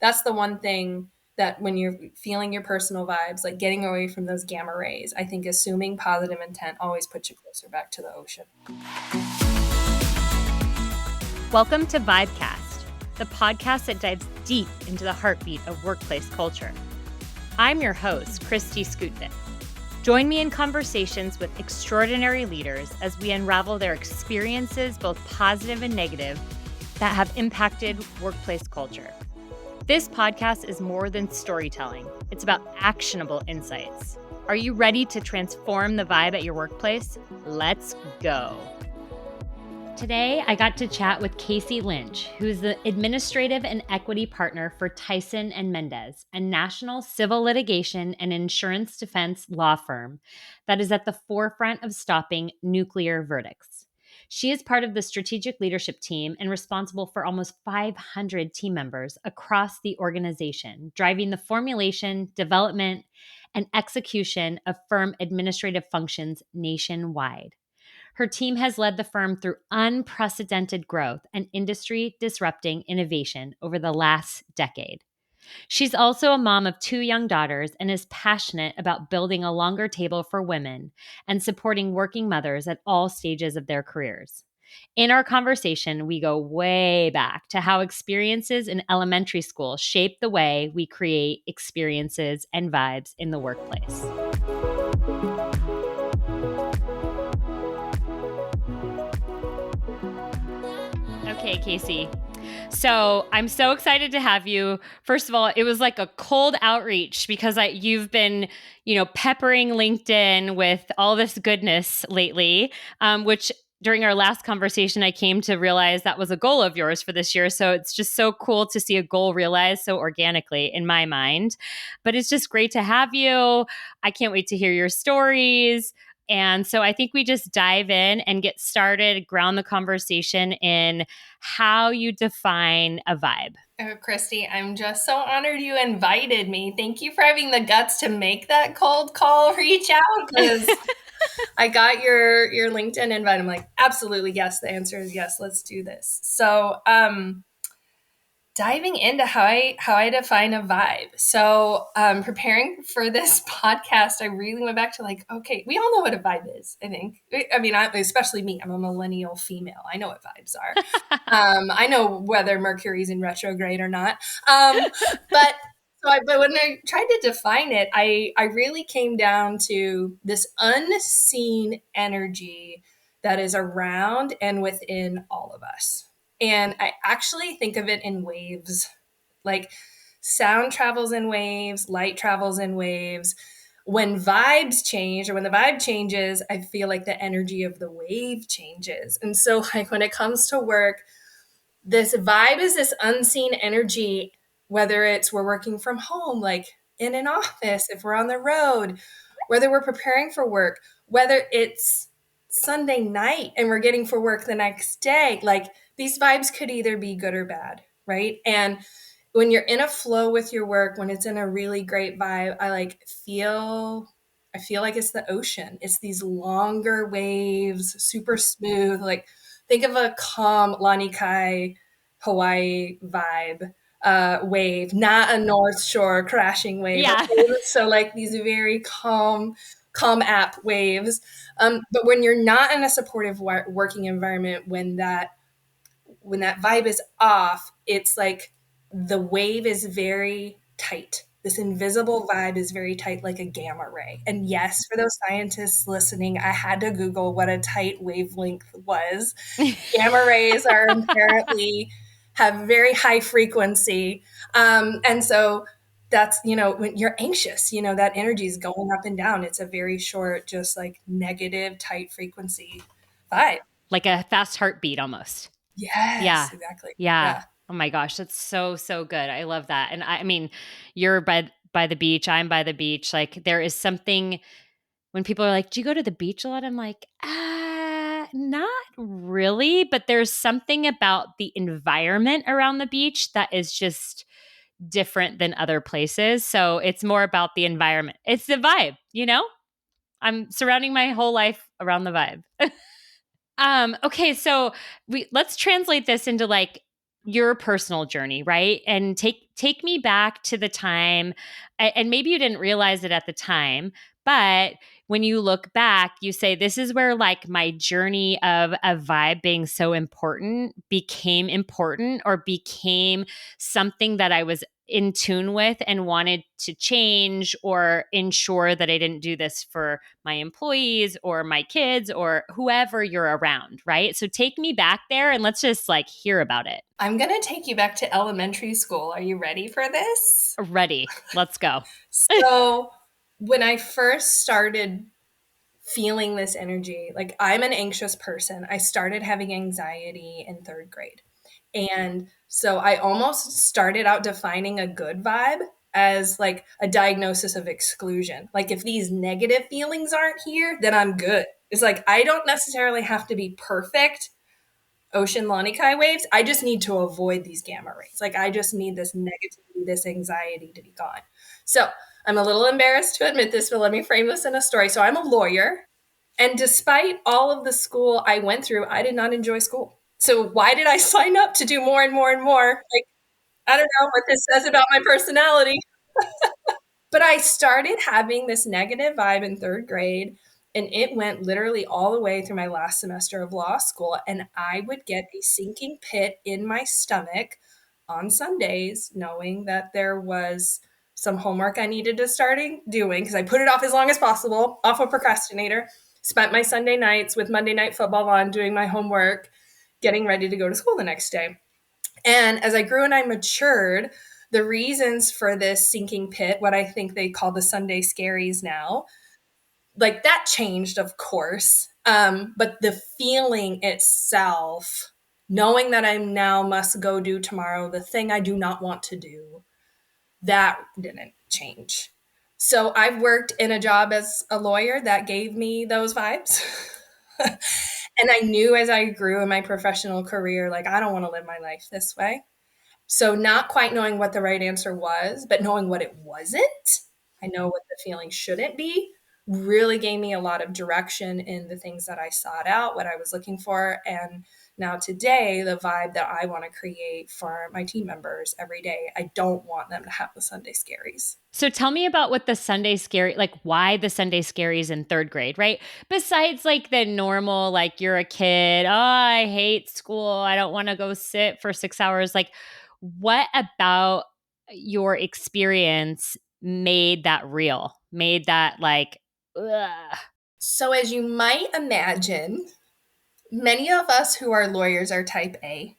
that's the one thing that when you're feeling your personal vibes, like getting away from those gamma rays, I think assuming positive intent always puts you closer back to the ocean. Welcome to Vibecast, the podcast that dives deep into the heartbeat of workplace culture. I'm your host, Kristi Skutvik. Join me in conversations with extraordinary leaders as we unravel their experiences, both positive and negative, that have impacted workplace culture. This podcast is more than storytelling. It's about actionable insights. Are you ready to transform the vibe at your workplace? Let's go. Today, I got to chat with Cayce Lynch, who is the Administrative and Equity Partner for Tyson and Mendes, a national civil litigation and insurance defense law firm that is at the forefront of stopping nuclear verdicts. She is part of the strategic leadership team and responsible for almost 500 team members across the organization, driving the formulation, development, and execution of firm administrative functions nationwide. Her team has led the firm through unprecedented growth and industry-disrupting innovation over the last decade. She's also a mom of 2 young daughters and is passionate about building a longer table for women and supporting working mothers at all stages of their careers. In our conversation, we go way back to how experiences in elementary school shape the way we create experiences and vibes in the workplace. Okay, Cayce. So I'm so excited to have you. First of all, it was like a cold outreach because you've been, peppering LinkedIn with all this goodness lately, which during our last conversation, I came to realize that was a goal of yours for this year. So it's just so cool to see a goal realized so organically in my mind. But it's just great to have you. I can't wait to hear your stories. And so I think we just dive in and get started, ground the conversation in how you define a vibe. Oh, Kristi, I'm just so honored you invited me. Thank you for having the guts to make that cold call reach out, because I got your LinkedIn invite. I'm like, absolutely, yes. The answer is yes. Let's do this. So, diving into how I define a vibe. So, preparing for this podcast, I really went back to okay, we all know what a vibe is, I think. I mean, especially me, I'm a millennial female. I know what vibes are. I know whether Mercury's in retrograde or not. But when I tried to define it, I really came down to this unseen energy that is around and within all of us. And I actually think of it in waves. Like sound travels in waves, light travels in waves. When vibes change, or when the vibe changes, I feel like the energy of the wave changes. And so when it comes to work, this vibe is this unseen energy, whether it's we're working from home, like in an office, if we're on the road, whether we're preparing for work, whether it's Sunday night and we're getting for work the next day, like these vibes could either be good or bad, right? And when you're in a flow with your work, when it's in a really great vibe, I feel like it's the ocean. It's these longer waves, super smooth. Like think of a calm Lanikai Hawaii vibe wave, not a North Shore crashing wave. Yeah. So like these very calm app waves. But when you're not in a supportive working environment, when that vibe is off, it's like the wave is very tight. This invisible vibe is very tight, like a gamma ray. And yes, for those scientists listening, I had to Google what a tight wavelength was. Gamma rays are apparently have very high frequency. And so that's, when you're anxious, that energy is going up and down. It's a very short, just like negative, tight frequency vibe. Like a fast heartbeat almost. Yes, yeah. Exactly. Yeah. Oh my gosh, that's so good. I love that. And I mean, you're by the beach, I'm by the beach. Like there is something when people are like, "Do you go to the beach a lot?" I'm like, not really, but there's something about the environment around the beach that is just different than other places. So it's more about the environment. It's the vibe, I'm surrounding my whole life around the vibe. Okay, so let's translate this into like your personal journey, right? And take me back to the time, and maybe you didn't realize it at the time, but when you look back, you say, this is where like my journey of a vibe being so important or became something that I was in tune with and wanted to change or ensure that I didn't do this for my employees or my kids or whoever you're around, right? So take me back there and let's just like hear about it. I'm going to take you back to elementary school. Are you ready for this? Ready. Let's go. So, when I first started feeling this energy, like I'm an anxious person, I started having anxiety in third grade. And so I almost started out defining a good vibe as like a diagnosis of exclusion. Like if these negative feelings aren't here, then I'm good. It's like I don't necessarily have to be perfect ocean Lanikai waves. I just need to avoid these gamma rays. Like I just need this negativity, this anxiety to be gone. So I'm a little embarrassed to admit this, but let me frame this in a story. So I'm a lawyer. And despite all of the school I went through, I did not enjoy school. So why did I sign up to do more and more and more? Like, I don't know what this says about my personality. But I started having this negative vibe in third grade, and it went literally all the way through my last semester of law school. And I would get a sinking pit in my stomach on Sundays, knowing that there was some homework I needed to start doing because I put it off as long as possible, off a procrastinator. Spent my Sunday nights with Monday Night Football on doing my homework, getting ready to go to school the next day. And as I grew and I matured, the reasons for this sinking pit, what I think they call the Sunday scaries now, like that changed, of course. But the feeling itself, knowing that I now must go do tomorrow the thing I do not want to do, that didn't change. So I've worked in a job as a lawyer that gave me those vibes. And I knew as I grew in my professional career, like, I don't want to live my life this way. So not quite knowing what the right answer was, but knowing what it wasn't, I know what the feeling shouldn't be, really gave me a lot of direction in the things that I sought out, what I was looking for. And now today, the vibe that I want to create for my team members every day, I don't want them to have the Sunday scaries. So tell me about what the Sunday scary, like why the Sunday scaries in third grade, right? Besides like the normal, like you're a kid, oh, I hate school. I don't want to go sit for 6 hours. Like, what about your experience made that real, made that like, ugh. So as you might imagine, many of us who are lawyers are type A.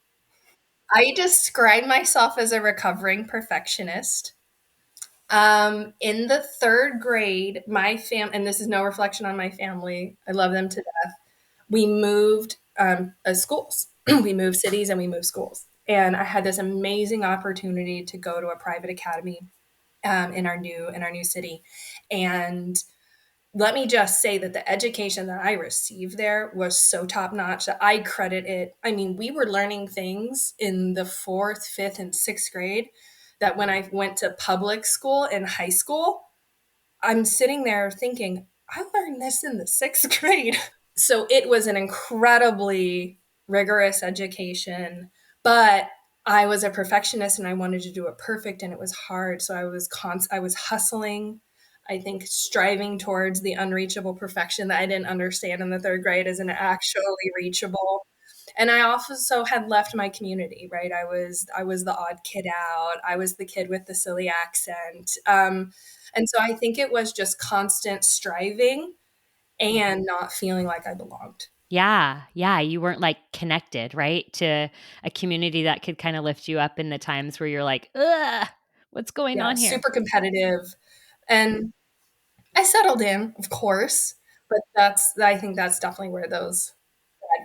I describe myself as a recovering perfectionist. In the third grade, my and this is no reflection on my family. I love them to death. We moved schools. We moved cities and we moved schools. And I had this amazing opportunity to go to a private academy in our new city. And let me just say that the education that I received there was so top notch that I credit it. I mean, we were learning things in the fourth, fifth, and sixth grade that when I went to public school in high school, I'm sitting there thinking, I learned this in the sixth grade. So it was an incredibly rigorous education, but I was a perfectionist and I wanted to do it perfect and it was hard. So I was hustling, I think striving towards the unreachable perfection that I didn't understand in the third grade as an actually reachable. And I also had left my community, right? I was the odd kid out. I was the kid with the silly accent. And so I think it was just constant striving and not feeling like I belonged. Yeah. Yeah. You weren't like connected, right? To a community that could kind of lift you up in the times where you're like, ugh, what's going Yeah, on here? super competitive. And I settled in, of course, but I think that's definitely where those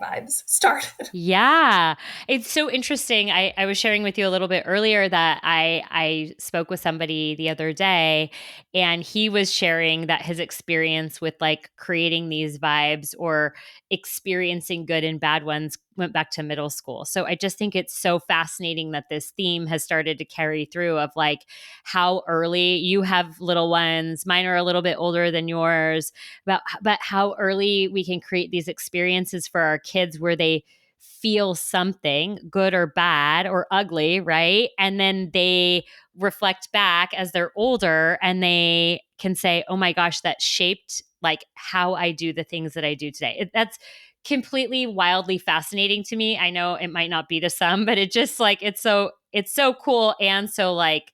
bad vibes started. Yeah. It's so interesting. I was sharing with you a little bit earlier that I spoke with somebody the other day and he was sharing that his experience with like creating these vibes or experiencing good and bad ones went back to middle school. So I just think it's so fascinating that this theme has started to carry through of like how early you have little ones, mine are a little bit older than yours, but how early we can create these experiences for our kids where they feel something, good or bad or ugly, right? And then they reflect back as they're older and they can say, oh my gosh, that shaped like how I do the things that I do today. That's completely wildly fascinating to me. I know it might not be to some, but it just like it's so cool and so like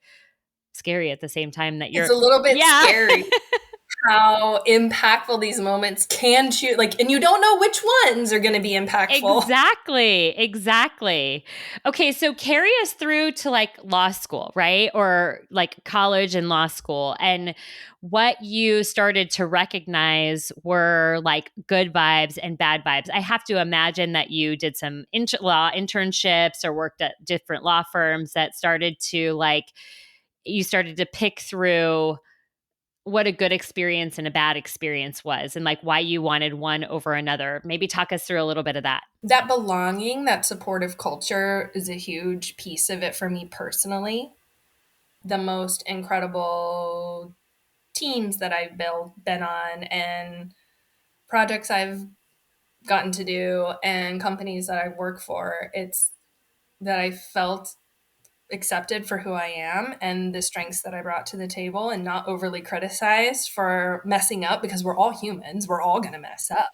scary at the same time that It's you're a little bit yeah. scary how impactful these moments can choose, like, and you don't know which ones are going to be impactful. Exactly. Okay, so carry us through to like law school, right? Or like college and law school. And what you started to recognize were like good vibes and bad vibes. I have to imagine that you did some law internships or worked at different law firms that started to like, you started to pick through what a good experience and a bad experience was and like why you wanted one over another. Maybe talk us through a little bit of that. That belonging, that supportive culture is a huge piece of it for me personally. The most incredible teams that I've been on and projects I've gotten to do and companies that I work for, it's that I felt accepted for who I am and the strengths that I brought to the table and not overly criticized for messing up because we're all humans. We're all going to mess up.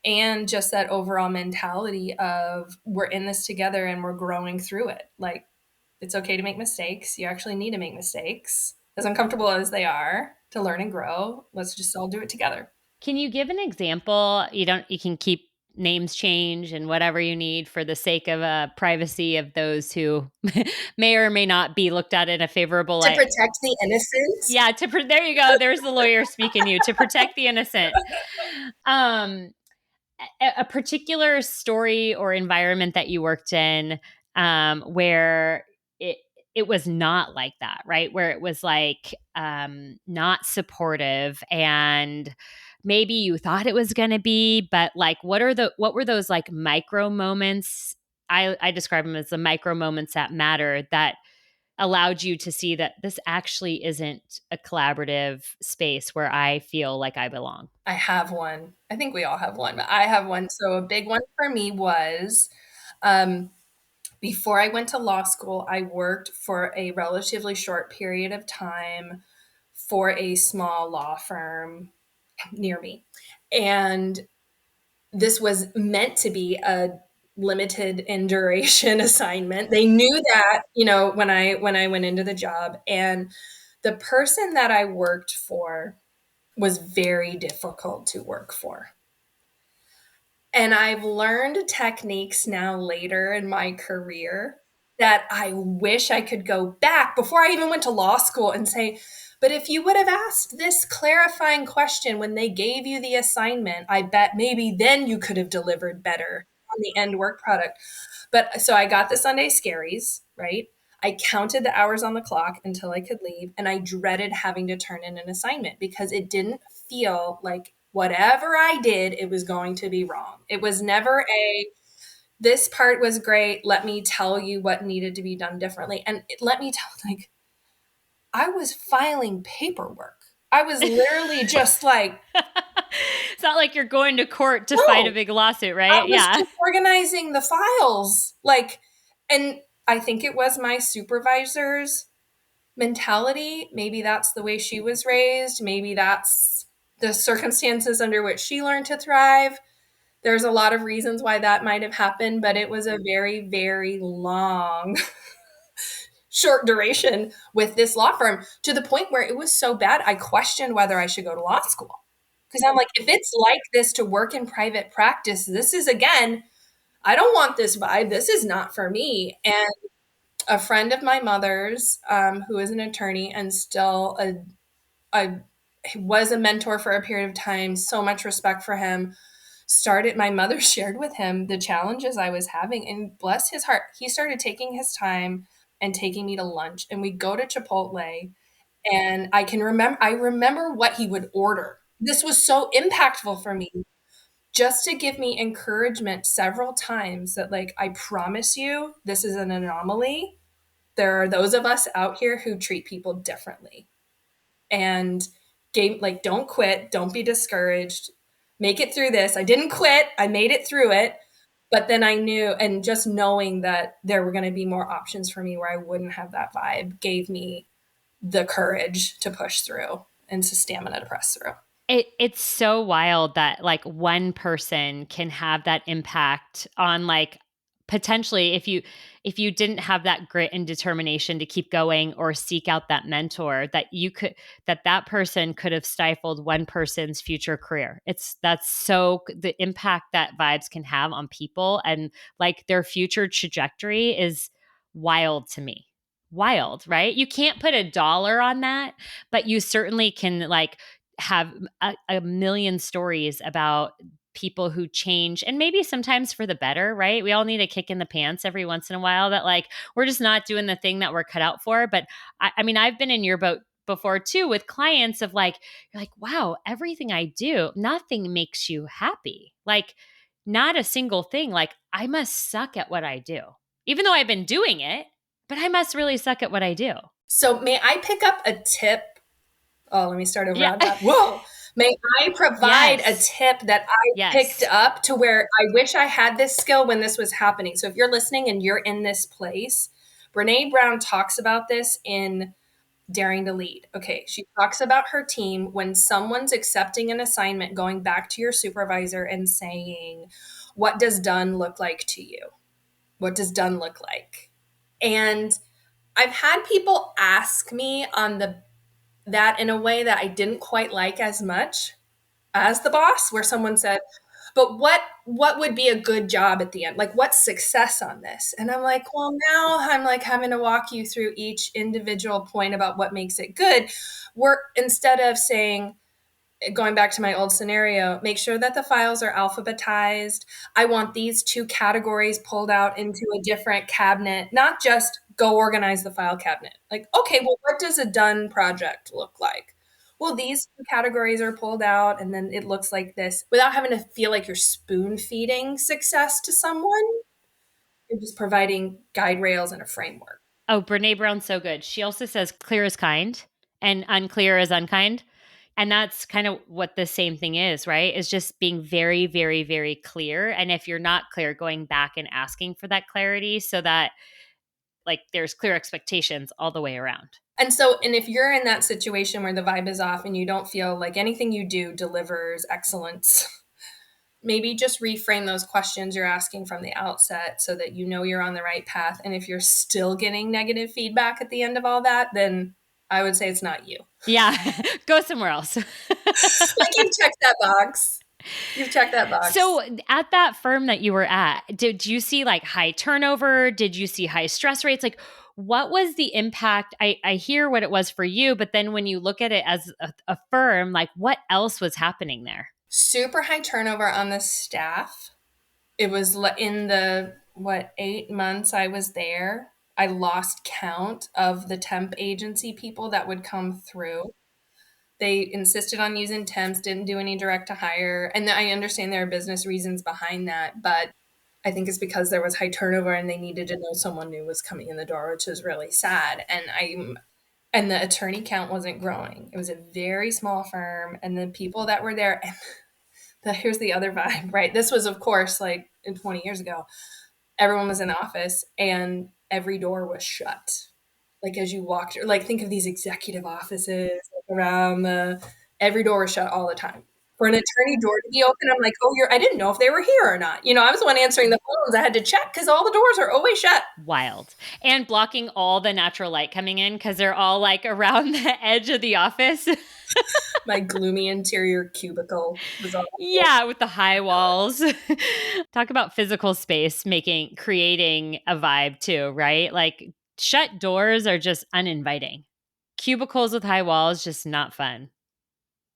And just that overall mentality of we're in this together and we're growing through it. Like, it's okay to make mistakes. You actually need to make mistakes, as uncomfortable as they are, to learn and grow. Let's just all do it together. Can you give an example? You can keep names change and whatever you need for the sake of privacy of those who may or may not be looked at in a favorable To light. protect the innocent. Yeah, there you go. There's the lawyer speaking you to protect the innocent. Um, a particular story or environment that you worked in where it was not like that, right? Where it was like not supportive and maybe you thought it was going to be, but like what were those like micro moments? I describe them as the micro moments that matter that allowed you to see that this actually isn't a collaborative space where I feel like I belong. I have one. I think we all have one, but I have one. So a big one for me was um, before I went to law school, I worked for a relatively short period of time for a small law firm near me. And this was meant to be a limited in duration assignment. They knew that, when I went into the job, and the person that I worked for was very difficult to work for. And I've learned techniques now later in my career that I wish I could go back before I even went to law school and say, but if you would have asked this clarifying question when they gave you the assignment, I bet maybe then you could have delivered better on the end work product. But so I got the Sunday scaries, right? I counted the hours on the clock until I could leave, and I dreaded having to turn in an assignment because it didn't feel like whatever I did, it was going to be wrong. It was never this part was great. Let me tell you what needed to be done differently. And let me tell, like, I was filing paperwork. I was literally just like, It's not like you're going to court to fight a no, big lawsuit, I right? was Yeah. just organizing the files. Like, and I think it was my supervisor's mentality. Maybe that's the way she was raised. Maybe that's the circumstances under which she learned to thrive. There's a lot of reasons why that might have happened, but it was a very, very long, short duration with this law firm to the point where it was so bad, I questioned whether I should go to law school. Because I'm like, if it's like this to work in private practice, this is, again, I don't want this vibe. This is not for me. And a friend of my mother's, who is an attorney and still was a mentor for a period of time, so much respect for him, my mother shared with him the challenges I was having, and bless his heart, he started taking his time and taking me to lunch, and we'd go to Chipotle, and I remember what he would order. This was so impactful for me, just to give me encouragement several times that, like, I promise you, this is an anomaly. There are those of us out here who treat people differently. And don't quit, don't be discouraged, make it through this. I didn't quit, I made it through it. But then I knew, and just knowing that there were going to be more options for me where I wouldn't have that vibe gave me the courage to push through and to stamina to press through. It's so wild that like one person can have that impact on like potentially if you didn't have that grit and determination to keep going or seek out that mentor that you could that person could have stifled one person's future career. That's so the impact that vibes can have on people and like their future trajectory is wild to me. Wild, right? You can't put a dollar on that, but you certainly can like have a million stories about people who change and maybe sometimes for the better, right? We all need a kick in the pants every once in a while that like we're just not doing the thing that we're cut out for. But I mean, I've been in your boat before too with clients of like, you're like, wow, everything I do, nothing makes you happy. Like, not a single thing. Like, I must suck at what I do, even though I've been doing it, but I must really suck at what I do. So may I pick up a tip? Oh, let me start over Yeah. on that. Whoa. May I provide a Yes. tip that I picked Yes. up to where I wish I had this skill when this was happening? So if you're listening and you're in this place, Brene Brown talks about this in Daring to Lead. Okay, she talks about her team when someone's accepting an assignment, going back to your supervisor and saying, what does done look like to you? What does done look like? And I've had people ask me on that in a way that I didn't quite like as much as the boss, where someone said, but what would be a good job at the end? Like, what's success on this? And I'm like, well, now I'm like having to walk you through each individual point about what makes it good. We're instead of saying, going back to my old scenario, make sure that the files are alphabetized. I want these two categories pulled out into a different cabinet, not just go organize the file cabinet. Like, okay, well, what does a done project look like? Well, these two categories are pulled out and then it looks like this without having to feel like you're spoon feeding success to someone. You're just providing guide rails and a framework. Oh, Brene Brown's so good. She also says clear is kind and unclear is unkind. And that's kind of what the same thing is, right? Is just being very, very, very clear. And if you're not clear, going back and asking for that clarity so that like there's clear expectations all the way around. And if you're in that situation where the vibe is off and you don't feel like anything you do delivers excellence, maybe just reframe those questions you're asking from the outset so that you know you're on the right path. And if you're still getting negative feedback at the end of all that, then I would say it's not you. Yeah, go somewhere else. Like you've checked that box. You've checked that box. So at that firm that you were at, did you see like high turnover? Did you see high stress rates? Like what was the impact? I hear what it was for you, but then when you look at it as a firm, like what else was happening there? Super high turnover on the staff. It was in the, 8 months I was there, I lost count of the temp agency people that would come through. They insisted on using temps, didn't do any direct to hire. And I understand there are business reasons behind that, but I think it's because there was high turnover and they needed to know someone new was coming in the door, which is really sad. And the attorney count wasn't growing. It was a very small firm, and the people that were there, and here's the other vibe, right? This was, of course, like 20 years ago. Everyone was in the office and every door was shut. Like as you walked, like think of these executive offices around every door was shut all the time. For an attorney door to be open, I'm like, oh, I didn't know if they were here or not. I was the one answering the phones. I had to check because all the doors are always shut. Wild. And blocking all the natural light coming in because they're all like around the edge of the office. My gloomy interior cubicle was all. Yeah, with the high walls. Talk about physical space creating a vibe too, right? Like shut doors are just uninviting. Cubicles with high walls, just not fun.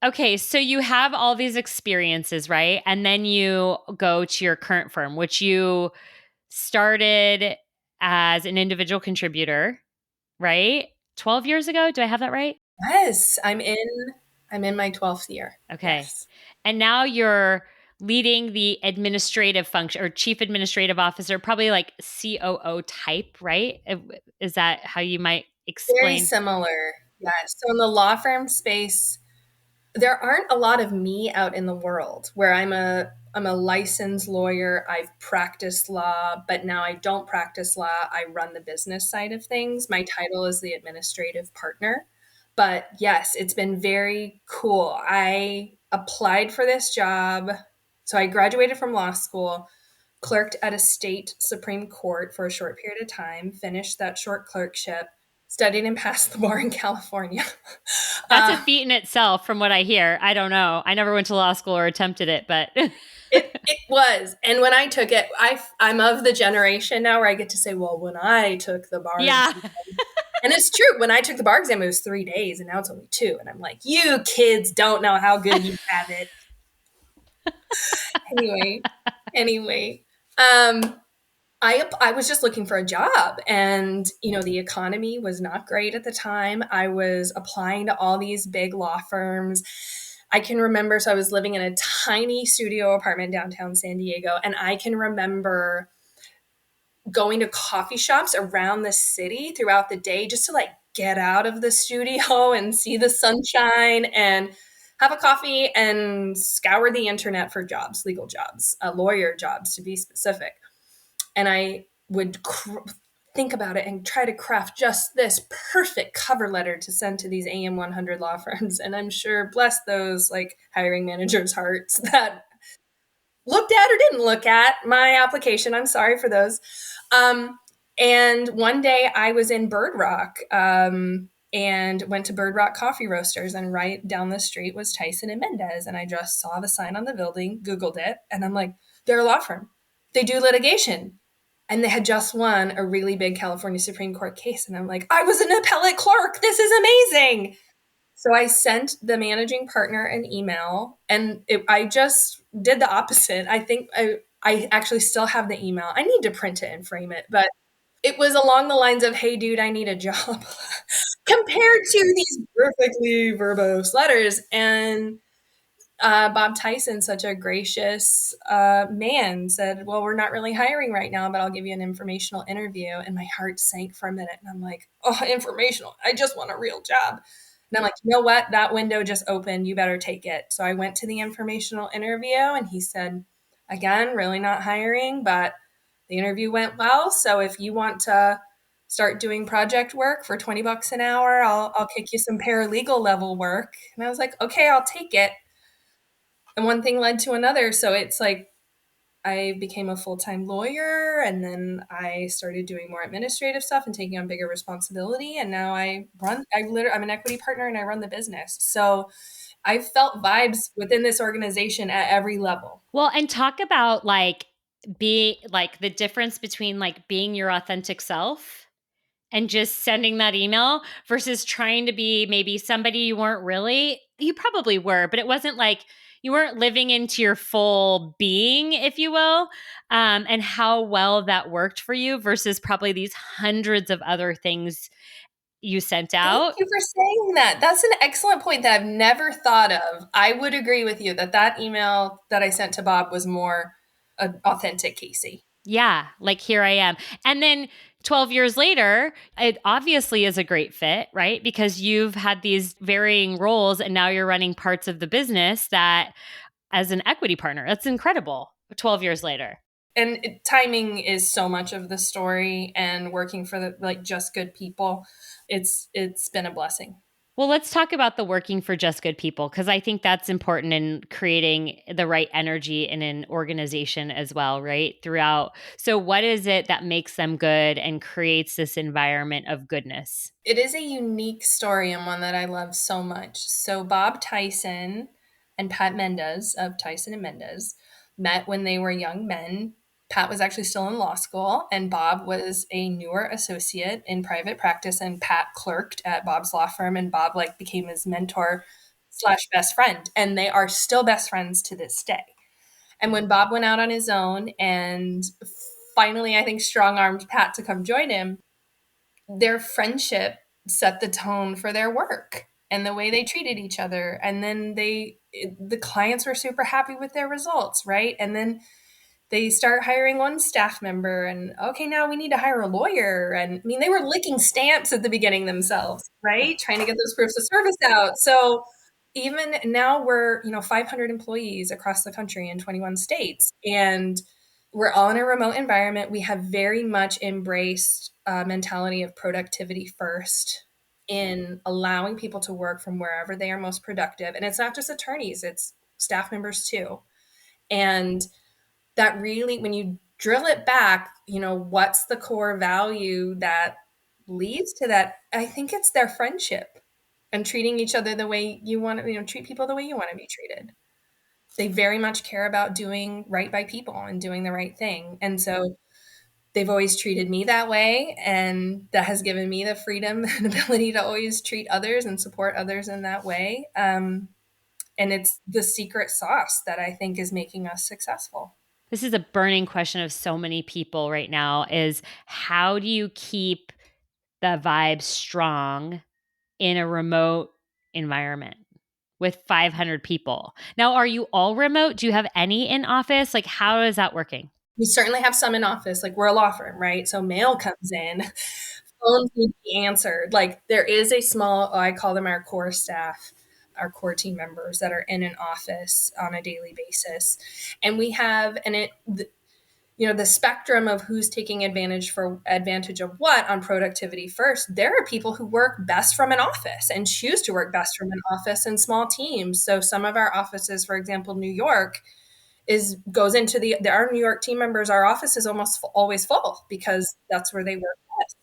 Okay, so you have all these experiences, right? And then you go to your current firm, which you started as an individual contributor, right? 12 years ago. Do I have that right? Yes, I'm in my 12th year. Okay. Yes. And now you're leading the administrative function or chief administrative officer, probably like COO type, right? Is that how you might Very explain? similar. Yes. So in the law firm space, there aren't a lot of me out in the world where I'm I'm a licensed lawyer. I've practiced law, but now I don't practice law. I run the business side of things. My title is the administrative partner. But yes, it's been very cool. I applied for this job. So I graduated from law school, clerked at a state Supreme Court for a short period of time, finished that short clerkship, studied and passed the bar in California. That's a feat in itself, from what I hear. I don't know. I never went to law school or attempted it, but It was. And when I took it, I'm of the generation now where I get to say, well, when I took the bar yeah. exam, and it's true, when I took the bar exam, it was 3 days and now it's only 2. And I'm like, you kids don't know how good you have it. Anyway, I was just looking for a job, and the economy was not great at the time. I was applying to all these big law firms. I can remember, so I was living in a tiny studio apartment downtown San Diego, and I can remember going to coffee shops around the city throughout the day just to like get out of the studio and see the sunshine and have a coffee and scour the internet for jobs, legal jobs, lawyer jobs to be specific. And I would think about it and try to craft just this perfect cover letter to send to these AM 100 law firms. And I'm sure, bless those like hiring managers' hearts that looked at or didn't look at my application. I'm sorry for those. And one day I was in Bird Rock and went to Bird Rock Coffee Roasters, and right down the street was Tyson and Mendes. And I just saw the sign on the building, Googled it, and I'm like, they're a law firm. They do litigation. And they had just won a really big California Supreme Court case. And I'm like, I was an appellate clerk. This is amazing. So I sent the managing partner an email, and I just did the opposite. I think I actually still have the email. I need to print it and frame it, but it was along the lines of, hey, dude, I need a job compared to these perfectly verbose letters. And Bob Tyson, such a gracious man, said, well, we're not really hiring right now, but I'll give you an informational interview. And my heart sank for a minute. And I'm like, oh, informational. I just want a real job. And I'm like, you know what? That window just opened. You better take it. So I went to the informational interview, and he said, again, really not hiring, but the interview went well. So if you want to start doing project work for $20 an hour, I'll kick you some paralegal level work. And I was like, okay, I'll take it. And one thing led to another. So it's like I became a full-time lawyer, and then I started doing more administrative stuff and taking on bigger responsibility. And now I'm an equity partner and I run the business. So I've felt vibes within this organization at every level. Well, and talk about like be like the difference between like being your authentic self and just sending that email versus trying to be maybe somebody you weren't really. You probably were, but it wasn't like you weren't living into your full being, if you will, and how well that worked for you versus probably these hundreds of other things you sent Thank out. you for saying that. That's an excellent point that I've never thought of. I would agree with you that email that I sent to Bob was more authentic, Cayce. Yeah, like here I am. And then 12 years later, it obviously is a great fit, right? Because you've had these varying roles and now you're running parts of the business that as an equity partner. That's incredible. 12 years later. And timing is so much of the story, and working for the like just good people. It's been a blessing. Well, let's talk about the working for just good people, because I think that's important in creating the right energy in an organization as well, right? Throughout. So, what is it that makes them good and creates this environment of goodness? It is a unique story, and one that I love so much. So Bob Tyson and Pat Mendes of Tyson and Mendes met when they were young men. Pat was actually still in law school, and Bob was a newer associate in private practice, and Pat clerked at Bob's law firm, and Bob like became his mentor slash best friend, and they are still best friends to this day. And when Bob went out on his own and finally, I think, strong armed Pat to come join him, their friendship set the tone for their work and the way they treated each other. And then the clients were super happy with their results, right? And then they start hiring one staff member, and okay, now we need to hire a lawyer. And I mean, they were licking stamps at the beginning themselves, right? Trying to get those proofs of service out. So even now we're, 500 employees across the country in 21 states, and we're all in a remote environment. We have very much embraced a mentality of productivity first in allowing people to work from wherever they are most productive. And it's not just attorneys, it's staff members too. And that really, when you drill it back, what's the core value that leads to that? I think it's their friendship and treating each other the way you want to, treat people the way you want to be treated. They very much care about doing right by people and doing the right thing. And so they've always treated me that way. And that has given me the freedom and ability to always treat others and support others in that way. And it's the secret sauce that I think is making us successful. This is a burning question of so many people right now is how do you keep the vibe strong in a remote environment with 500 people? Now, are you all remote? Do you have any in office? Like, how is that working? We certainly have some in office, like we're a law firm, right? So mail comes in, phones need to be answered. Like there is a small, I call them our core staff, our core team members that are in an office on a daily basis. And we have, and the spectrum of who's taking advantage of what on productivity first, there are people who work best from an office and choose to work best from an office in small teams. So some of our offices, for example, New York, goes into our New York team members, our office is almost always full because that's where they work best.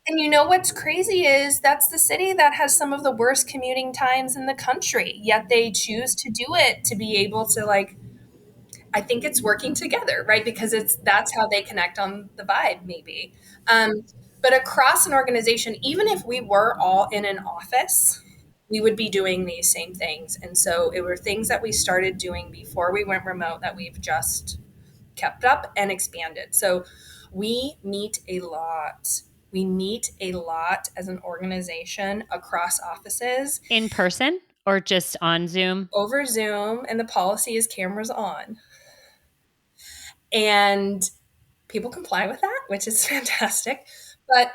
And what's crazy is that's the city that has some of the worst commuting times in the country, yet they choose to do it to be able to I think it's working together, right? Because that's how they connect on the vibe, maybe. Um, but across an organization, even if we were all in an office, we would be doing these same things. And so it were things that we started doing before we went remote that we've just kept up and expanded. So we meet a lot. We meet a lot as an organization across offices In person or just on Zoom? over Zoom, and the policy is cameras on. And people comply with that, which is fantastic. But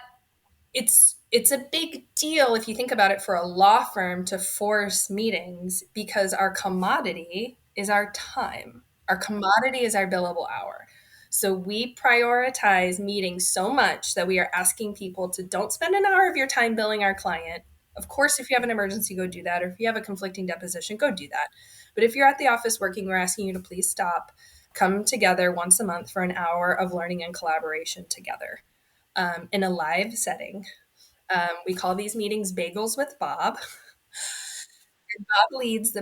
it's a big deal if you think about it for a law firm to force meetings because our commodity is our time. Our commodity is our billable hour. So we prioritize meetings so much that we are asking people to don't spend an hour of your time billing our client. Of course, if you have an emergency, go do that. Or if you have a conflicting deposition, go do that. But if you're at the office working, we're asking you to please stop, come together once a month for an hour of learning and collaboration together in a live setting. We call these meetings Bagels with Bob.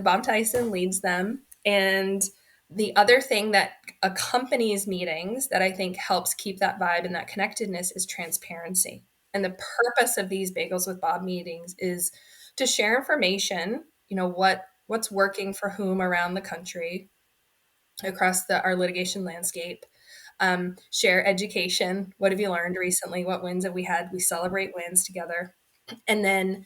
Bob Tyson leads them. And the other thing that accompanies meetings that I think helps keep that vibe and that connectedness is transparency. And the purpose of these Bagels with Bob meetings is to share information, what's working for whom around the country, across our litigation landscape. Share education. What have you learned recently? What wins have we had? We celebrate wins together. And then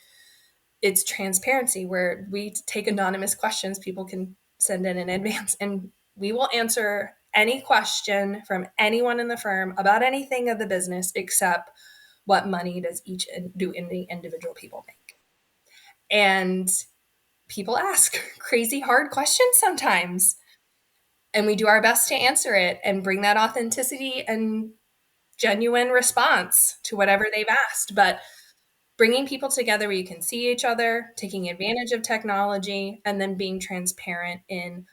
it's transparency where we take anonymous questions people can send in advance, and we will answer any question from anyone in the firm about anything of the business except what money does each do any individual people make. And people ask crazy hard questions sometimes, and we do our best to answer it and bring that authenticity and genuine response to whatever they've asked. But bringing people together where you can see each other, taking advantage of technology, and then being transparent in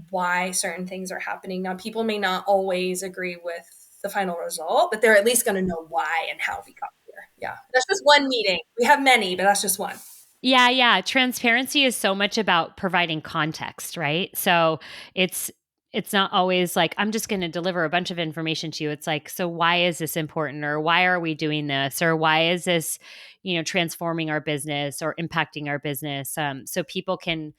why certain things are happening. Now, people may not always agree with the final result, but they're at least going to know why and how we got here. Yeah. That's just one meeting. We have many, but that's just one. Yeah, yeah. Transparency is so much about providing context, right? So it's not always like I'm just going to deliver a bunch of information to you. It's like, so why is this important, or why are we doing this, or why is this, transforming our business or impacting our business? So people can,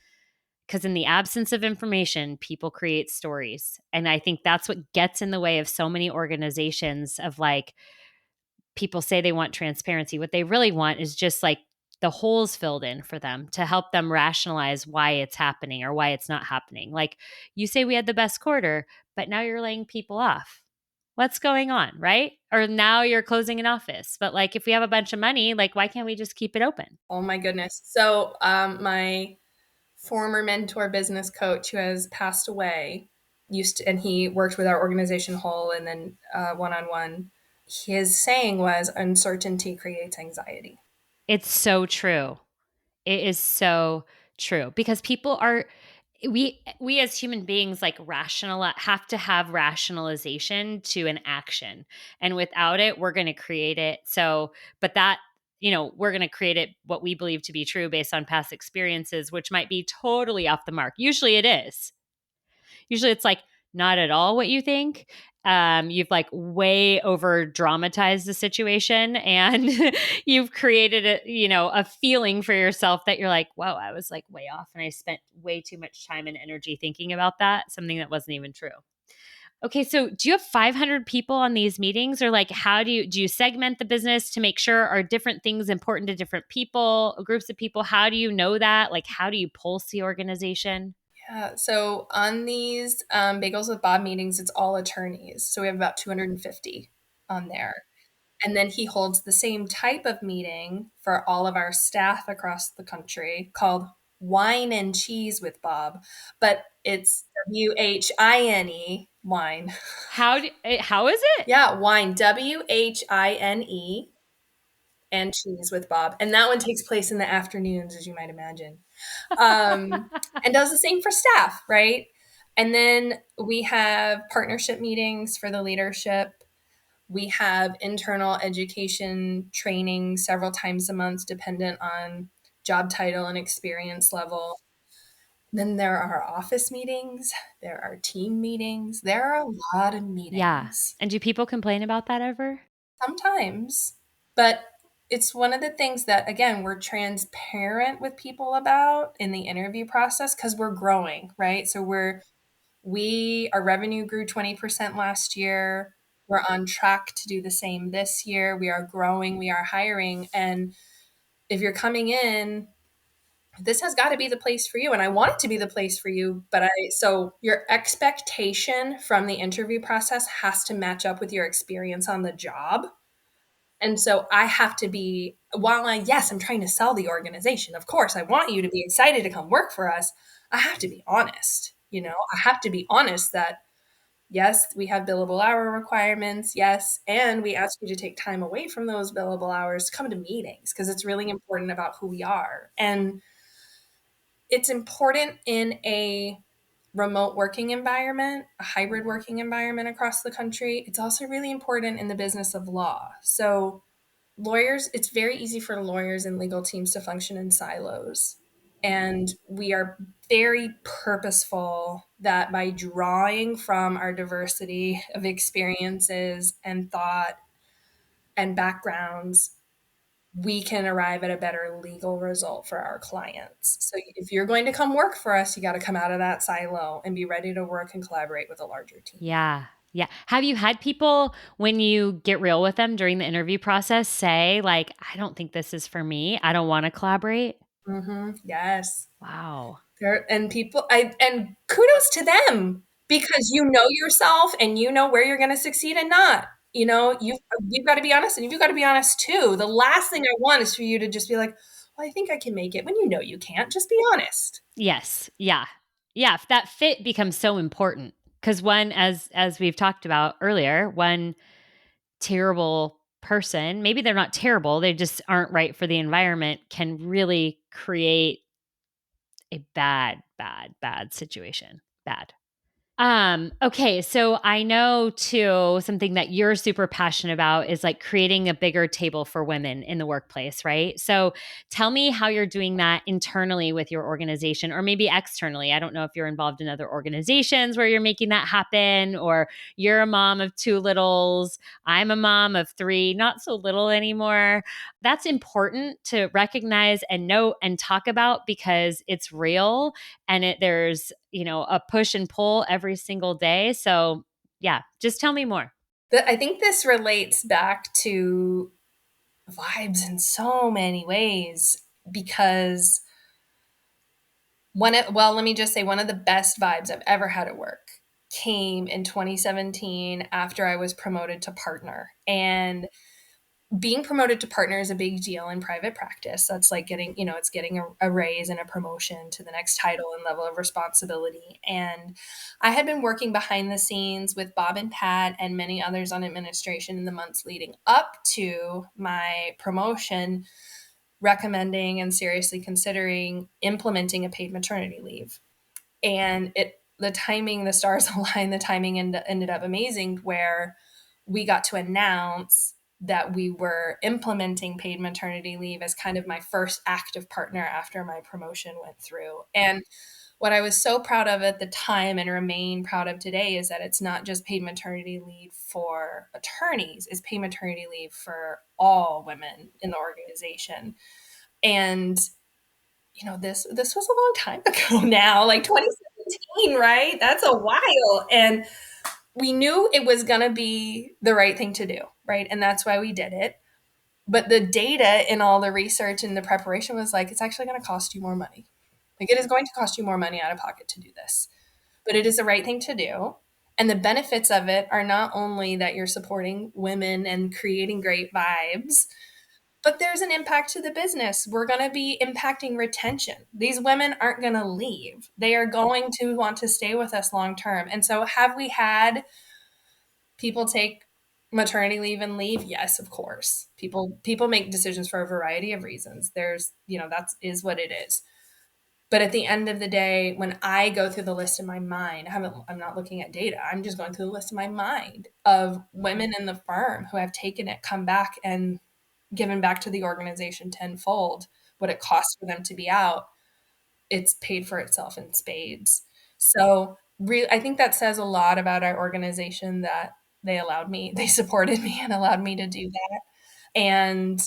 because in the absence of information, people create stories, and I think that's what gets in the way of so many organizations of like people say they want transparency. What they really want is just like the holes filled in for them to help them rationalize why it's happening or why it's not happening. Like you say, we had the best quarter, but now you're laying people off. What's going on, right? Or now you're closing an office. But like if we have a bunch of money, like why can't we just keep it open? Oh my goodness. So my former mentor business coach who has passed away used to, and he worked with our organization whole and then one-on-one. His saying was, uncertainty creates anxiety. It's so true. It is so true because people are we as human beings like rational have to have rationalization to an action, and without it we're going to create it. So but that, we're going to create it what we believe to be true based on past experiences, which might be totally off the mark. Usually it is. Usually it's like not at all what you think. You've like way over dramatized the situation, and you've created a feeling for yourself that you're like, whoa, I was like way off and I spent way too much time and energy thinking about that, something that wasn't even true. Okay, so do you have 500 people on these meetings, or like how do you segment the business to make sure are different things important to different people, groups of people? How do you know that? Like how do you pulse the organization? Yeah. So on these Bagels with Bob meetings, it's all attorneys. So we have about 250 on there. And then he holds the same type of meeting for all of our staff across the country called Wine and Cheese with Bob, but it's WHINE, wine. How is it? Yeah, wine, WHINE, and cheese with Bob. And that one takes place in the afternoons, as you might imagine. And does the same for staff, right? And then we have partnership meetings for the leadership. We have internal education training several times a month, dependent on job title and experience level. Then there are office meetings, there are team meetings, there are a lot of Yeah. meetings. And do people complain about that ever? Sometimes, but it's one of the things that, again, we're transparent with people about in the interview process because we're growing, right? So our revenue grew 20% last year. We're on track to do the same this year. We are growing, we are hiring. And if you're coming in, this has got to be the place for you. And I want it to be the place for you. So your expectation from the interview process has to match up with your experience on the job. And so I have to be, yes, I'm trying to sell the organization. Of course, I want you to be excited to come work for us. I have to be honest. I have to be honest that yes, we have billable hour requirements. Yes. And we ask you to take time away from those billable hours to come to meetings because it's really important about who we are. And it's important in a remote working environment, a hybrid working environment across the country. It's also really important in the business of law. So lawyers, it's very easy for lawyers and legal teams to function in silos. And we are very purposeful that by drawing from our diversity of experiences and thought and backgrounds, we can arrive at a better legal result for our clients. So if you're going to come work for us, you got to come out of that silo and be ready to work and collaborate with a larger team. Yeah. Yeah. Have you had people, when you get real with them during the interview process, say, like, I don't think this is for me. I don't want to collaborate? Yes. Wow. And kudos to them because you know yourself and you know where you're going to succeed and not. You've got to be honest, and you've got to be honest too. The last thing I want is for you to just be like, well, I think I can make it, when you know you can't. Just be honest. Yes. Yeah. Yeah. That fit becomes so important because one, as we've talked about earlier, one terrible person, maybe they're not terrible, they just aren't right for the environment, can really create a bad, bad, bad situation. Bad. Okay, so I know too, something that you're super passionate about is like creating a bigger table for women in the workplace, right? So tell me how you're doing that internally with your organization or maybe externally. I don't know if you're involved in other organizations where you're making that happen, or you're a mom of two littles. I'm a mom of three, not so little anymore. That's important to recognize and note and talk about because it's real, and there's a push and pull every single day. So yeah, just tell me more. I think this relates back to vibes in so many ways because let me just say one of the best vibes I've ever had at work came in 2017 after I was promoted to partner. And being promoted to partner is a big deal in private practice. That's like getting, it's getting a raise and a promotion to the next title and level of responsibility. And I had been working behind the scenes with Bob and Pat and many others on administration in the months leading up to my promotion, recommending and seriously considering implementing a paid maternity leave. And the stars aligned, the timing ended up amazing, where we got to announce that we were implementing paid maternity leave as kind of my first active partner after my promotion went through. And what I was so proud of at the time and remain proud of today is that it's not just paid maternity leave for attorneys, it's paid maternity leave for all women in the organization. And this was a long time ago now, like 2017, right? That's a while. And we knew it was going to be the right thing to do, right? And that's why we did it. But the data and all the research and the preparation was like, it's actually going to cost you more money. Like, it is going to cost you more money out of pocket to do this, but it is the right thing to do. And the benefits of it are not only that you're supporting women and creating great vibes, but there's an impact to the business. We're going to be impacting retention. These women aren't going to leave. They are going to want to stay with us long term. And so, have we had people take maternity leave and leave? Yes, of course. People make decisions for a variety of reasons. There's, that is what it is. But at the end of the day, when I go through the list in my mind, I'm not looking at data. I'm just going through the list in my mind of women in the firm who have taken it, come back, and given back to the organization tenfold what it costs for them to be out. It's paid for itself in spades. So I think that says a lot about our organization, that they supported me and allowed me to do that. And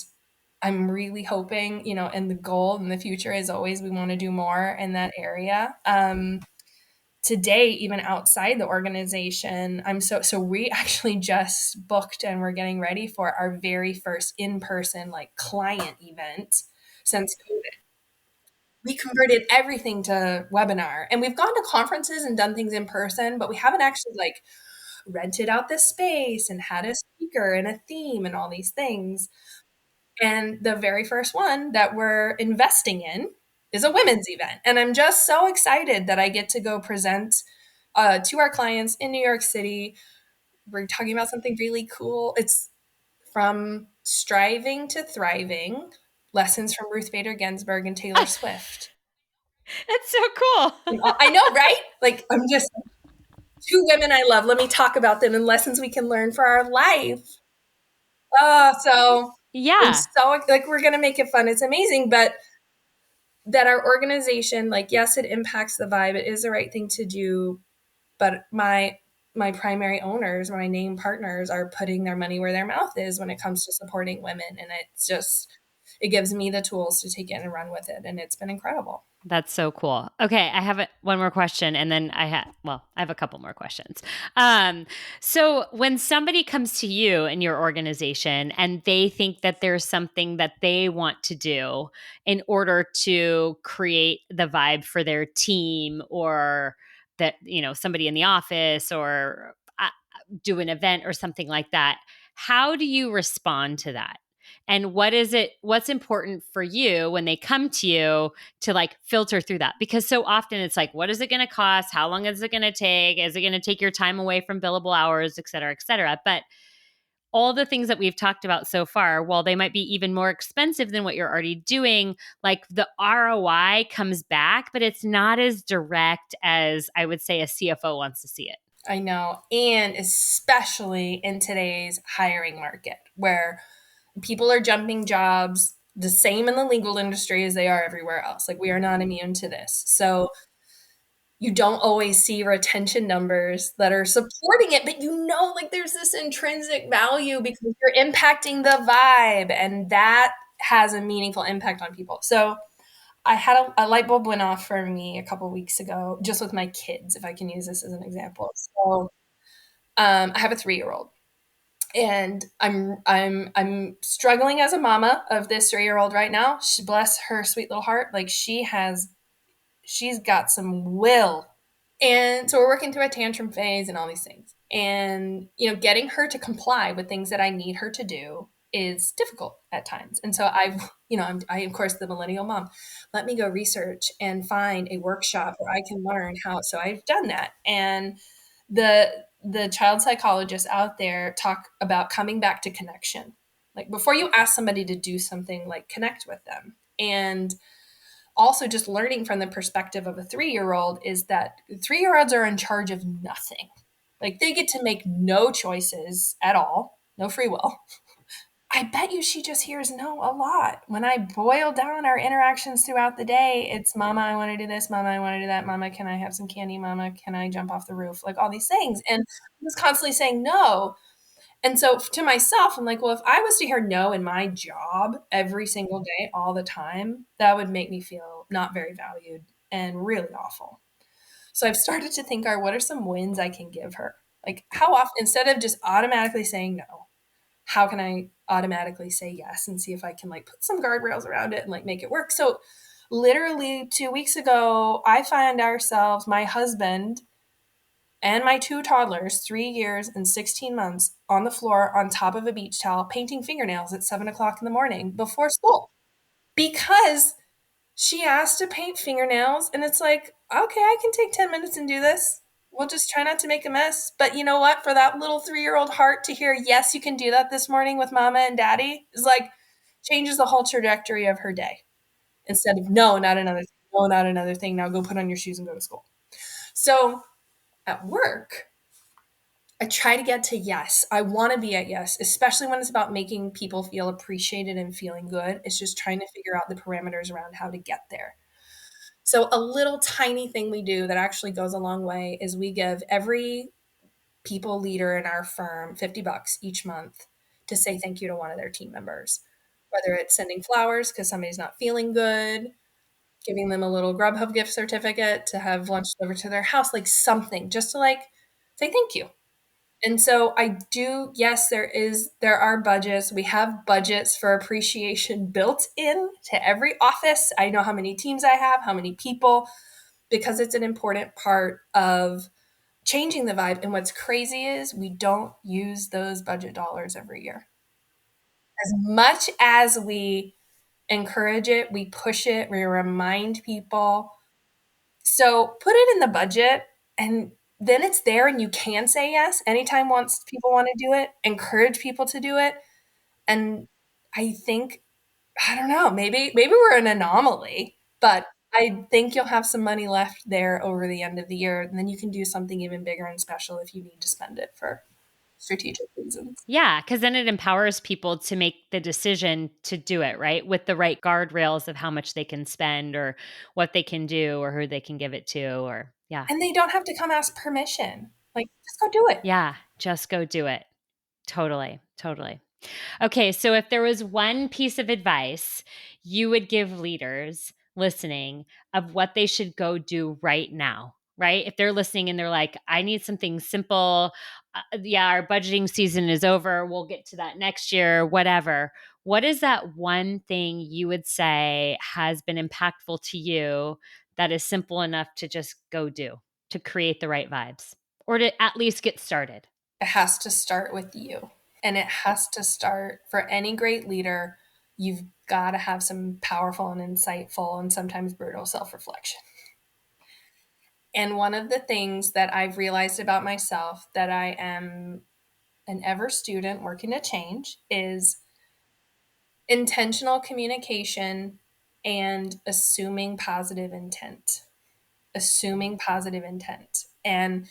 I'm really hoping, and the goal in the future is always we want to do more in that area. Today, even outside the organization, so we actually just booked and we're getting ready for our very first in-person like client event since COVID. We converted everything to webinar, and we've gone to conferences and done things in person, but we haven't actually like rented out this space and had a speaker and a theme and all these things. And the very first one that we're investing in is a women's event. And I'm just so excited that I get to go present to our clients in New York City. We're talking about something really cool. It's from striving to thriving, lessons from Ruth Bader Ginsburg and Taylor Swift. That's so cool. I know, right? Like, I'm just two women I love. Let me talk about them and lessons we can learn for our life. So I'm Yeah. so like, we're going to make it fun. It's amazing. But that our organization, like, yes, it impacts the vibe. It is the right thing to do. But my primary owners, my name partners, are putting their money where their mouth is when it comes to supporting women. And it gives me the tools to take it and run with it. And it's been incredible. That's so cool. Okay, I have one more question, and then I have a couple more questions. So when somebody comes to you in your organization and they think that there's something that they want to do in order to create the vibe for their team, or that somebody in the office, or do an event or something like that, how do you respond to that? And what's important for you when they come to you to like filter through that? Because so often it's like, what is it going to cost? How long is it going to take? Is it going to take your time away from billable hours, et cetera, et cetera? But all the things that we've talked about so far, while they might be even more expensive than what you're already doing, like the ROI comes back, but it's not as direct as I would say a CFO wants to see it. I know. And especially in today's hiring market, where people are jumping jobs the same in the legal industry as they are everywhere else. Like, we are not immune to this. So you don't always see retention numbers that are supporting it, but like, there's this intrinsic value because you're impacting the vibe, and that has a meaningful impact on people. So I had a light bulb went off for me a couple weeks ago, just with my kids, if I can use this as an example. So I have a 3-year-old, and I'm struggling as a mama of this 3-year-old right now. Bless her sweet little heart. Like, she's got some will. And so we're working through a tantrum phase and all these things. And, getting her to comply with things that I need her to do is difficult at times. And so I, of course, the millennial mom, let me go research and find a workshop where I can learn how. So I've done that. And the child psychologists out there talk about coming back to connection. Like before you ask somebody to do something, like connect with them. And also just learning from the perspective of a 3-year-old is that 3-year-olds are in charge of nothing. Like they get to make no choices at all, no free will. I bet you she just hears no a lot. When I boil down our interactions throughout the day, it's mama, I want to do this. Mama, I want to do that. Mama, can I have some candy? Mama, can I jump off the roof? Like all these things. And I was constantly saying no. And so to myself, I'm like, well, if I was to hear no in my job every single day, all the time, that would make me feel not very valued and really awful. So I've started to think, what are some wins I can give her? Like how often, instead of just automatically saying no, how can I automatically say yes and see if I can like put some guardrails around it and like make it work? So literally 2 weeks ago, I find ourselves, my husband and my 2 toddlers, 3 years and 16 months, on the floor on top of a beach towel, painting fingernails at 7 o'clock in the morning before school because she asked to paint fingernails. And it's like, okay, I can take 10 minutes and do this. We'll just try not to make a mess. But you know what? For that little 3-year-old heart to hear, yes, you can do that this morning with mama and daddy is like changes the whole trajectory of her day instead of no, not another thing. No, not another thing. Now go put on your shoes and go to school. So at work, I try to get to yes. I want to be at yes, especially when it's about making people feel appreciated and feeling good. It's just trying to figure out the parameters around how to get there. So a little tiny thing we do that actually goes a long way is we give every people leader in our firm $50 each month to say thank you to one of their team members. Whether it's sending flowers because somebody's not feeling good, giving them a little Grubhub gift certificate to have lunch delivered to their house, like something just to like say thank you. And so I do, yes, there are budgets. We have budgets for appreciation built in to every office. I know how many teams I have, how many people, because it's an important part of changing the vibe. And what's crazy is we don't use those budget dollars every year. As much as we encourage it, we push it, we remind people. So put it in the budget and then it's there and you can say yes anytime once people want to do it, encourage people to do it. And I think, I don't know, maybe we're an anomaly, but I think you'll have some money left there over the end of the year. And then you can do something even bigger and special if you need to spend it for strategic reasons. Yeah, because then it empowers people to make the decision to do it, right? With the right guardrails of how much they can spend or what they can do or who they can give it to or yeah. And they don't have to come ask permission. Like, just go do it. Yeah, just go do it. Totally, totally. Okay, so if there was one piece of advice you would give leaders listening of what they should go do right now, right? If they're listening and they're like, I need something simple. Yeah, our budgeting season is over. We'll get to that next year, whatever. What is that one thing you would say has been impactful to you that is simple enough to just go do to create the right vibes or to at least get started? It has to start with you. And it has to start for any great leader. You've got to have some powerful and insightful and sometimes brutal self reflection. And one of the things that I've realized about myself that I am an ever student working to change is intentional communication and assuming positive intent. Assuming positive intent. And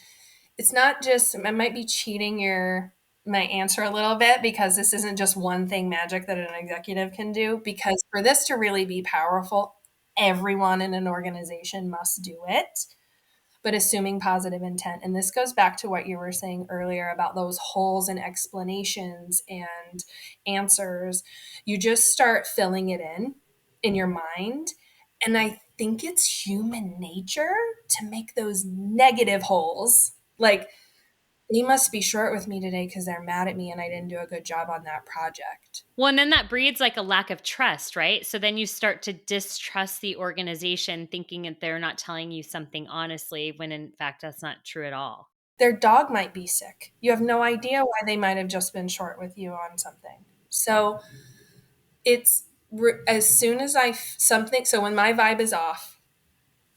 it's not just, I might be cheating my answer a little bit because this isn't just one thing magic that an executive can do. Because for this to really be powerful, everyone in an organization must do it, but assuming positive intent. And this goes back to what you were saying earlier about those holes in explanations and answers. You just start filling it in your mind. And I think it's human nature to make those negative holes. Like, they must be short with me today because they're mad at me and I didn't do a good job on that project. Well, and then that breeds like a lack of trust, right? So then you start to distrust the organization thinking that they're not telling you something honestly when in fact that's not true at all. Their dog might be sick. You have no idea why they might have just been short with you on something. So it's as soon as something, so when my vibe is off,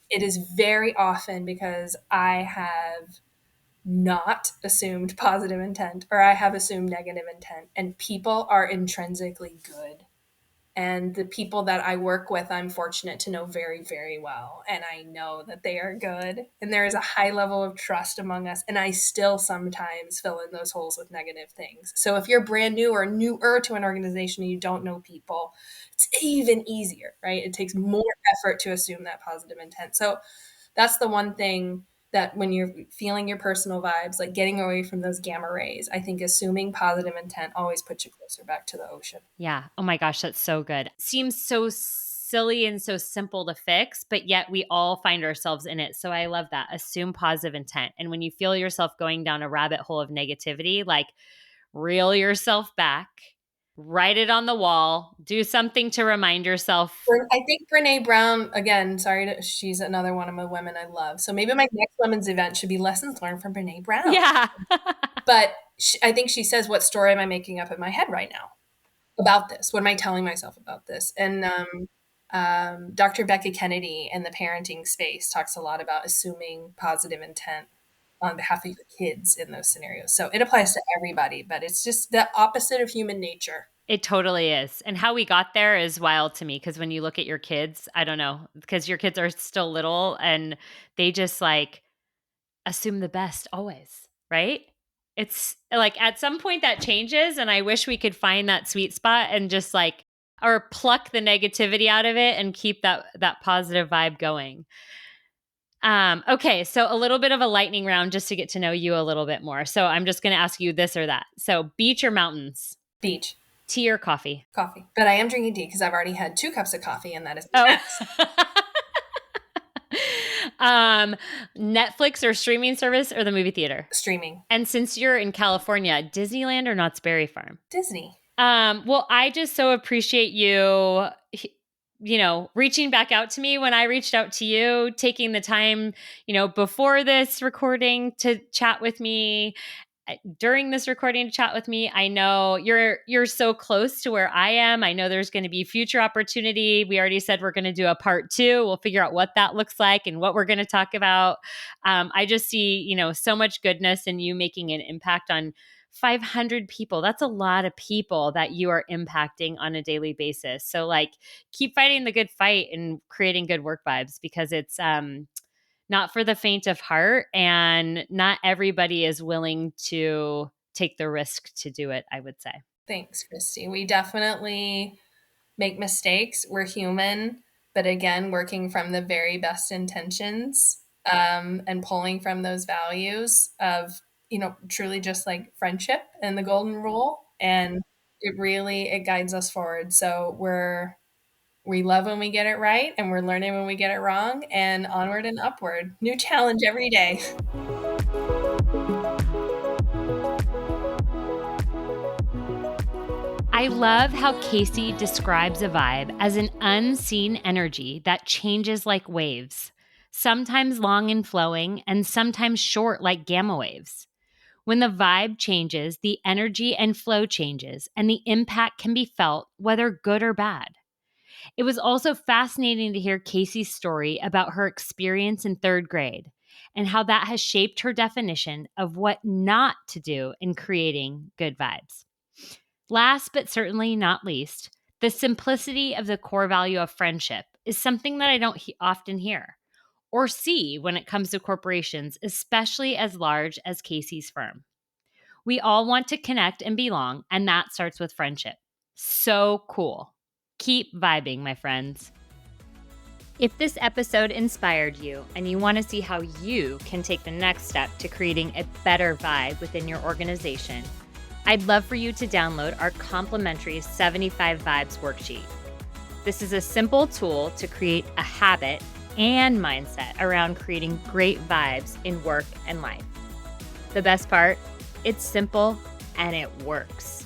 it is very often because I have not assumed positive intent or I have assumed negative intent, and people are intrinsically good. And the people that I work with, I'm fortunate to know very, very well. And I know that they are good. And there is a high level of trust among us. And I still sometimes fill in those holes with negative things. So if you're brand new or newer to an organization and you don't know people, it's even easier, right? It takes more effort to assume that positive intent. So that's the one thing that when you're feeling your personal vibes, like getting away from those gamma rays, I think assuming positive intent always puts you closer back to the ocean. Yeah. Oh my gosh, that's so good. Seems so silly and so simple to fix, but yet we all find ourselves in it. So I love that. Assume positive intent. And when you feel yourself going down a rabbit hole of negativity, like reel yourself back, write it on the wall, do something to remind yourself. I think Brene Brown, again, she's another one of my women I love. So maybe my next women's event should be lessons learned from Brene Brown. Yeah. But I think she says, what story am I making up in my head right now about this? What am I telling myself about this? And Dr. Becca Kennedy in the parenting space talks a lot about assuming positive intent on behalf of your kids in those scenarios. So it applies to everybody, but it's just the opposite of human nature. It totally is. And how we got there is wild to me because when you look at your kids, I don't know, because your kids are still little and they just like assume the best always, right? It's like at some point that changes and I wish we could find that sweet spot and just like or pluck the negativity out of it and keep that positive vibe going. Okay, so a little bit of a lightning round just to get to know you a little bit more. So I'm just going to ask you this or that. So beach or mountains? Beach. Tea or coffee? Coffee. But I am drinking tea because I've already had 2 cups of coffee, and that is Netflix or streaming service or the movie theater? Streaming. And since you're in California, Disneyland or Knott's Berry Farm? Disney. Well, I just so appreciate you, reaching back out to me when I reached out to you, taking the time, before this recording to chat with me, during this recording to chat with me. I know you're so close to where I am. I know there's going to be future opportunity. We already said we're going to do a part 2. We'll figure out what that looks like and what we're going to talk about. I just see, so much goodness in you making an impact on 500 people. That's a lot of people that you are impacting on a daily basis. So keep fighting the good fight and creating good work vibes because it's, not for the faint of heart, and not everybody is willing to take the risk to do it, I would say. Thanks, Kristi. We definitely make mistakes. We're human, but again, working from the very best intentions and pulling from those values of, truly just like friendship and the golden rule. And it guides us forward. So we love when we get it right, and we're learning when we get it wrong, and onward and upward. New challenge every day. I love how Cayce describes a vibe as an unseen energy that changes like waves, sometimes long and flowing, and sometimes short like gamma waves. When the vibe changes, the energy and flow changes, and the impact can be felt, whether good or bad. It was also fascinating to hear Cayce's story about her experience in 3rd grade and how that has shaped her definition of what not to do in creating good vibes. Last but certainly not least, the simplicity of the core value of friendship is something that I don't often hear or see when it comes to corporations, especially as large as Cayce's firm. We all want to connect and belong, and that starts with friendship. So cool. Keep vibing, my friends. If this episode inspired you and you want to see how you can take the next step to creating a better vibe within your organization, I'd love for you to download our complimentary 75 Vibes worksheet. This is a simple tool to create a habit and mindset around creating great vibes in work and life. The best part, it's simple and it works.